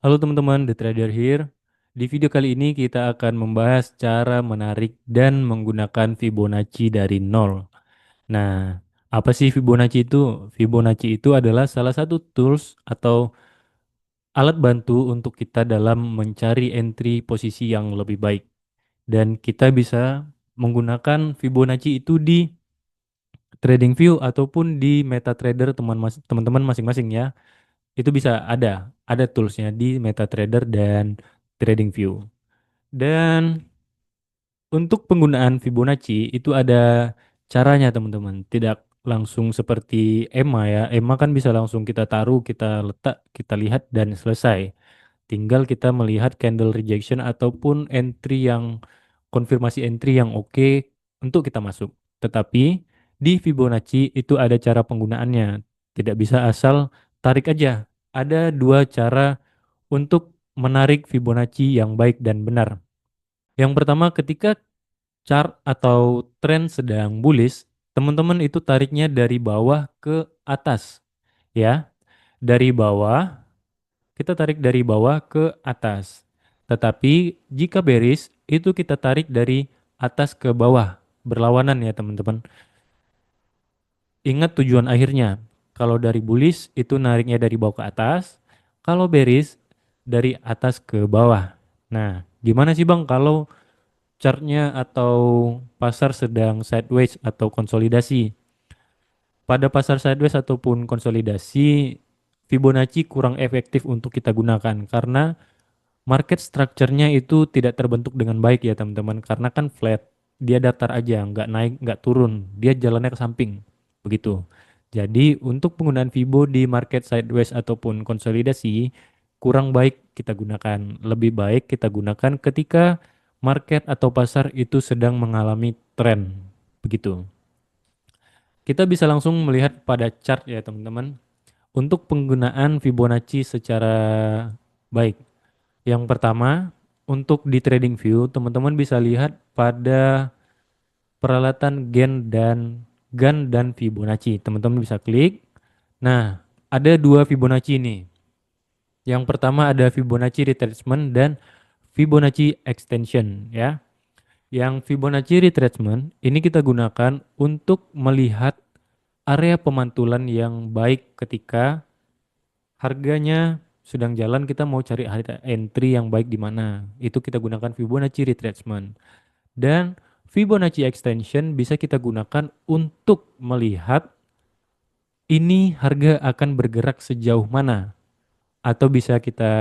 Halo teman-teman, The Trader here. Di video kali ini kita akan membahas cara menarik dan menggunakan Fibonacci dari nol. Nah, apa sih Fibonacci itu? Fibonacci itu adalah salah satu tools atau alat bantu untuk kita dalam mencari entry posisi yang lebih baik. Dan kita bisa menggunakan Fibonacci itu di TradingView ataupun di MetaTrader teman-teman masing-masing ya. Itu bisa ada toolsnya di MetaTrader dan TradingView. Dan untuk penggunaan Fibonacci itu ada caranya teman-teman. Tidak langsung seperti EMA ya. EMA kan bisa langsung kita taruh, kita letak, kita lihat dan selesai. Tinggal kita melihat candle rejection ataupun entry yang konfirmasi entry yang oke untuk kita masuk. Tetapi di Fibonacci itu ada cara penggunaannya. Tidak bisa asal tarik aja. Ada dua cara untuk menarik Fibonacci yang baik dan benar. Yang pertama, ketika chart atau tren sedang bullish, teman-teman itu tariknya dari bawah ke atas, ya. Dari bawah, kita tarik dari bawah ke atas. Tetapi jika bearish, itu kita tarik dari atas ke bawah, berlawanan ya teman-teman. Ingat tujuan akhirnya. Kalau dari bullish itu nariknya dari bawah ke atas, kalau bearish dari atas ke bawah. Nah, gimana sih Bang kalau chartnya atau pasar sedang sideways atau konsolidasi? Pada pasar sideways ataupun konsolidasi, Fibonacci kurang efektif untuk kita gunakan karena market structure-nya itu tidak terbentuk dengan baik ya teman-teman. Karena kan flat, dia datar aja, nggak naik, nggak turun, dia jalannya ke samping, begitu. Jadi untuk penggunaan Fibo di market sideways ataupun konsolidasi kurang baik kita gunakan. Lebih baik kita gunakan ketika market atau pasar itu sedang mengalami tren, begitu. Kita bisa langsung melihat pada chart ya teman-teman. Untuk penggunaan Fibonacci secara baik. Yang pertama, untuk di TradingView, teman-teman bisa lihat pada peralatan Gann dan Fibonacci. Teman-teman bisa klik. Nah, ada dua Fibonacci ini. Yang pertama ada Fibonacci retracement dan Fibonacci extension ya. Yang Fibonacci retracement ini kita gunakan untuk melihat area pemantulan yang baik ketika harganya sedang jalan, kita mau cari area entry yang baik di mana. Itu kita gunakan Fibonacci retracement. Dan Fibonacci extension bisa kita gunakan untuk melihat ini harga akan bergerak sejauh mana. Atau bisa kita,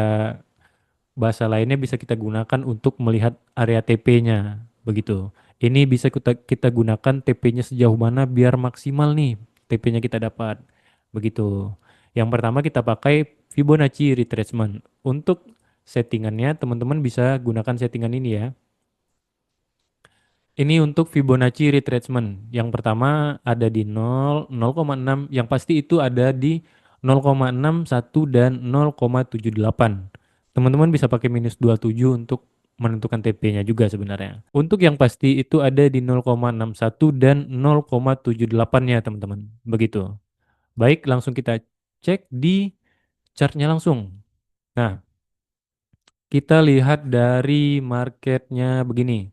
bahasa lainnya bisa kita gunakan untuk melihat area TP-nya. Begitu. Ini bisa kita gunakan TP-nya sejauh mana biar maksimal nih TP-nya kita dapat. Begitu. Yang pertama kita pakai Fibonacci retracement. Untuk settingannya teman-teman bisa gunakan settingan ini ya. Ini untuk Fibonacci retracement. Yang pertama ada di 0, 0,6. Yang pasti itu ada di 0,6, 1, dan 0,78. Teman-teman bisa pakai minus 27 untuk menentukan TP-nya juga sebenarnya. Untuk yang pasti itu ada di 0,61 dan 0,78 ya teman-teman. Begitu. Baik, langsung kita cek di chartnya langsung. Nah, kita lihat dari marketnya begini.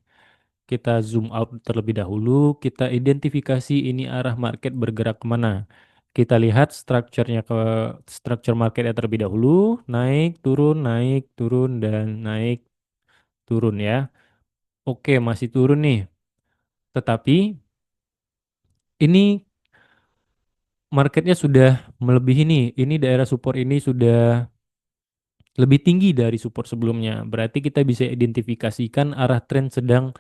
Kita zoom out terlebih dahulu, kita identifikasi ini arah market bergerak kemana. Kita lihat structure marketnya terlebih dahulu, naik, turun, dan naik, turun ya. Oke, masih turun nih. Tetapi ini marketnya sudah melebihi nih. Ini daerah support ini sudah lebih tinggi dari support sebelumnya. Berarti kita bisa identifikasikan arah tren sedang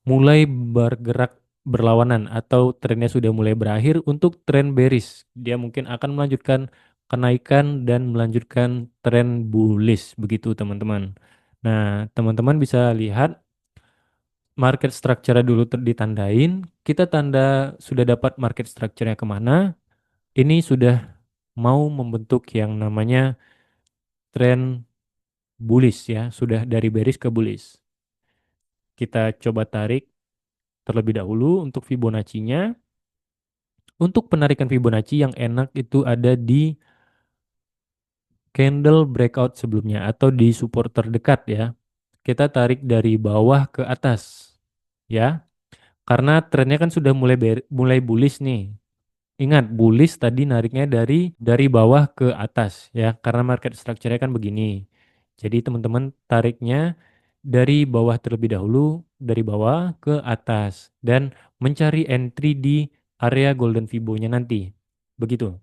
mulai bergerak berlawanan atau trennya sudah mulai berakhir untuk tren bearish. Dia mungkin akan melanjutkan kenaikan dan melanjutkan tren bullish begitu teman-teman. Nah, teman-teman bisa lihat market structure dulu ditandain. Kita tanda sudah dapat market structure-nya kemana. Ini sudah mau membentuk yang namanya tren bullish ya. Sudah dari bearish ke bullish. Kita coba tarik terlebih dahulu untuk Fibonacci-nya. Untuk penarikan Fibonacci yang enak itu ada di candle breakout sebelumnya atau di support terdekat ya. Kita tarik dari bawah ke atas ya. Karena trennya kan sudah mulai bullish nih. Ingat, bullish tadi nariknya dari bawah ke atas ya, karena market structure-nya kan begini. Jadi teman-teman tariknya dari bawah terlebih dahulu, dari bawah ke atas dan mencari entry di area golden Fibo-nya nanti. Begitu.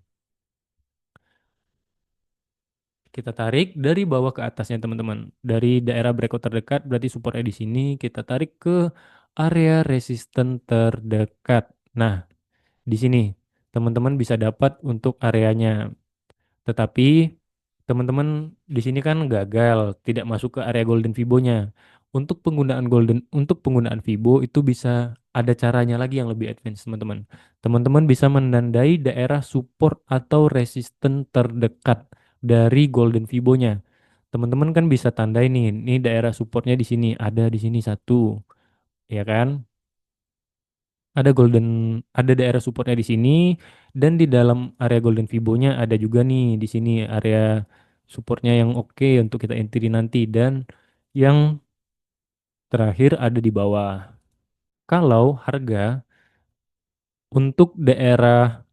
Kita tarik dari bawah ke atasnya teman-teman. Dari daerah breakout terdekat berarti supportnya di sini, kita tarik ke area resisten terdekat. Nah, di sini teman-teman bisa dapat untuk areanya. Tetapi teman-teman di sini kan gagal, tidak masuk ke area golden Fibo-nya. Untuk penggunaan Fibo itu bisa ada caranya lagi yang lebih advance, teman-teman. Teman-teman bisa menandai daerah support atau resisten terdekat dari golden Fibo-nya. Teman-teman kan bisa tandai nih, ini daerah supportnya di sini, ada di sini satu, ya kan? Ada daerah supportnya di sini dan di dalam area golden Fibo-nya ada juga nih di sini area supportnya yang oke untuk kita entry nanti dan yang terakhir ada di bawah. Kalau harga untuk daerah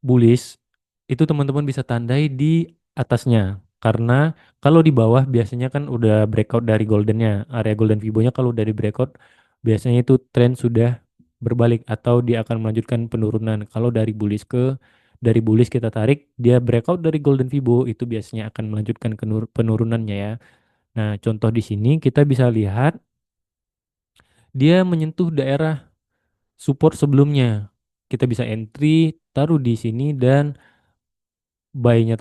bullish itu teman-teman bisa tandai di atasnya karena kalau di bawah biasanya kan udah breakout dari goldennya, area golden Fibo-nya kalau udah di breakout biasanya itu tren sudah berbalik atau dia akan melanjutkan penurunan. Kalau dari bullish kita tarik dia breakout dari golden Fibo itu biasanya akan melanjutkan penurunannya ya. Nah, contoh di sini kita bisa lihat dia menyentuh daerah support sebelumnya. Kita bisa entry, taruh di sini dan buy-nya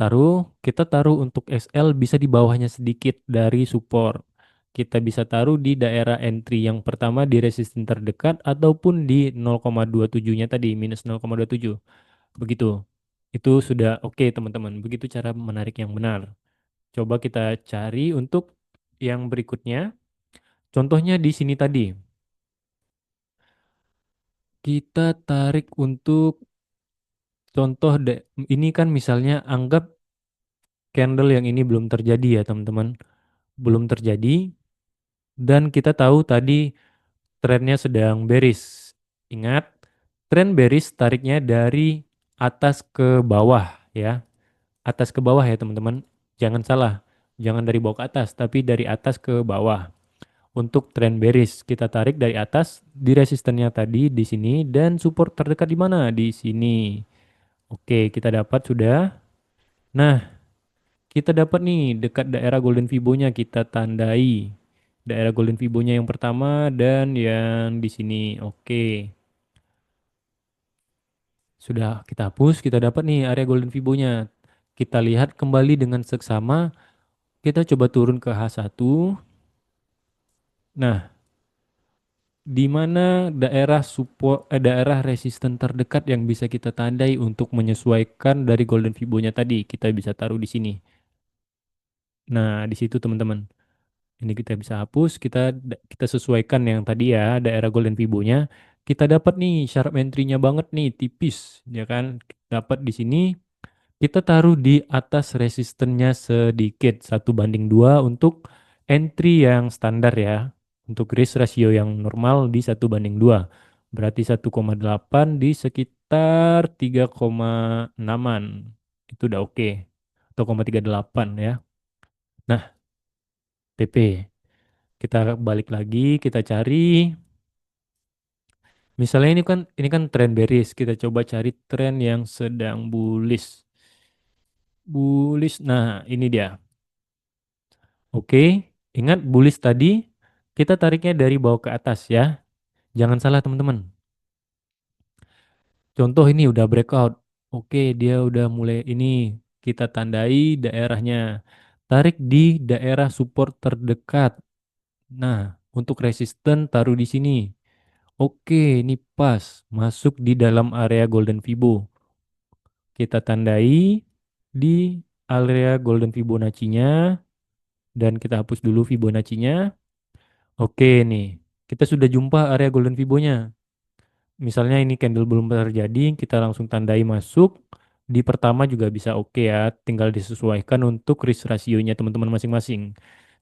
kita taruh untuk SL bisa di bawahnya sedikit dari support. Kita bisa taruh di daerah entry yang pertama di resisten terdekat ataupun di 0,27-nya tadi, minus 0,27. Begitu. Itu sudah oke teman-teman. Begitu cara menarik yang benar. Coba kita cari untuk yang berikutnya. Contohnya di sini tadi. Kita tarik untuk ini kan misalnya anggap candle yang ini belum terjadi ya teman-teman. Belum terjadi dan kita tahu tadi trennya sedang bearish. Ingat, tren bearish tariknya dari atas ke bawah ya. Atas ke bawah ya teman-teman. Jangan salah. Jangan dari bawah ke atas, tapi dari atas ke bawah. Untuk tren bearish kita tarik dari atas di resistennya tadi di sini dan support terdekat di mana? Di sini. Oke, kita dapat sudah. Nah, kita dapat nih dekat daerah golden Fibo-nya kita tandai. Daerah golden Fibo-nya yang pertama dan yang di sini. Oke. Sudah kita hapus, kita dapat nih area golden Fibo-nya. Kita lihat kembali dengan seksama. Kita coba turun ke H1. Nah, di mana daerah resisten terdekat yang bisa kita tandai untuk menyesuaikan dari golden Fibo-nya tadi. Kita bisa taruh di sini. Nah, di situ teman-teman. Ini kita bisa hapus, kita sesuaikan yang tadi ya, daerah golden Fibo-nya. Kita dapat nih sharp entry-nya banget nih, tipis, ya kan? Dapat di sini, kita taruh di atas resistennya sedikit, 1:2 untuk entry yang standar ya. Untuk risk ratio yang normal di 1:2. Berarti 1,8 di sekitar 3,6-an. Itu udah oke. 1,38 ya. Nah, TP. Kita balik lagi, kita cari. Misalnya ini kan tren bearish, kita coba cari tren yang sedang bullish. Bullish. Nah, ini dia. Oke, ingat bullish tadi kita tariknya dari bawah ke atas ya. Jangan salah teman-teman. Contoh ini udah breakout. Oke, dia udah mulai ini kita tandai daerahnya. Tarik di daerah support terdekat. Nah, untuk resisten taruh di sini. Oke, ini pas masuk di dalam area golden Fibo. Kita tandai di area golden Fibonacci-nya dan kita hapus dulu Fibonacci-nya. Oke nih, kita sudah jumpa area golden Fibo-nya. Misalnya ini candle belum terjadi, kita langsung tandai masuk. Di pertama juga bisa oke ya, tinggal disesuaikan untuk risk ratio-nya teman-teman masing-masing.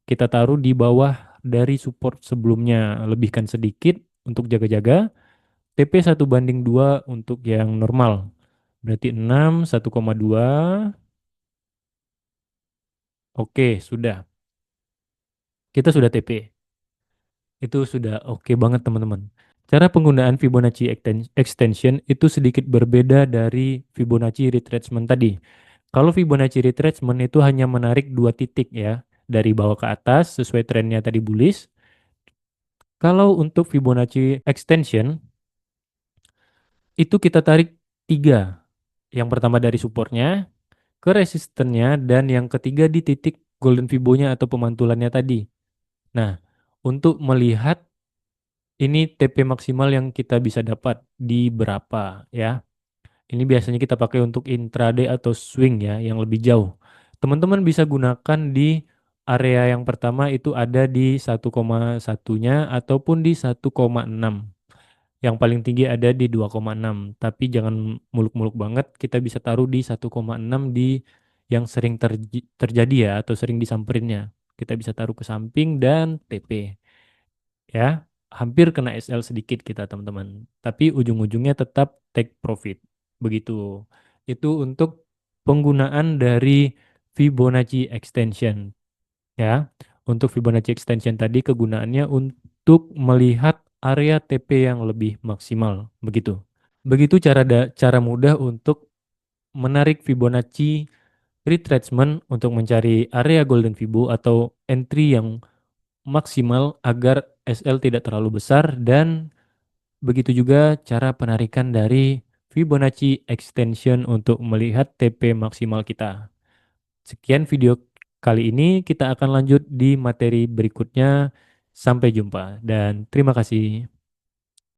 Kita taruh di bawah dari support sebelumnya, lebihkan sedikit untuk jaga-jaga, TP 1:2 untuk yang normal. Berarti 6, 1,2. Oke, sudah. Kita sudah TP. Itu sudah oke banget teman-teman. Cara penggunaan Fibonacci extension itu sedikit berbeda dari Fibonacci retracement tadi. Kalau Fibonacci retracement itu hanya menarik dua titik ya, dari bawah ke atas sesuai trennya tadi bullish. Kalau untuk Fibonacci extension itu kita tarik tiga. Yang pertama dari supportnya, ke resistennya, dan yang ketiga di titik golden Fibonya atau pemantulannya tadi. Nah, untuk melihat ini TP maksimal yang kita bisa dapat di berapa ya. Ini biasanya kita pakai untuk intraday atau swing ya, yang lebih jauh. Teman-teman bisa gunakan di area yang pertama itu ada di 1,1-nya ataupun di 1,6. Yang paling tinggi ada di 2,6. Tapi jangan muluk-muluk banget, kita bisa taruh di 1,6 di yang sering terjadi ya atau sering disamperinnya. Kita bisa taruh ke samping dan TP ya. Hampir kena SL sedikit kita teman-teman. Tapi ujung-ujungnya tetap take profit. Begitu. Itu untuk penggunaan dari Fibonacci extension ya. Untuk Fibonacci extension tadi kegunaannya untuk melihat area TP yang lebih maksimal. Begitu. Begitu cara mudah untuk menarik Fibonacci retracement untuk mencari area golden Fibo atau entry yang maksimal agar SL tidak terlalu besar, dan begitu juga cara penarikan dari Fibonacci extension untuk melihat TP maksimal kita. Sekian video kali ini, kita akan lanjut di materi berikutnya. Sampai jumpa dan terima kasih.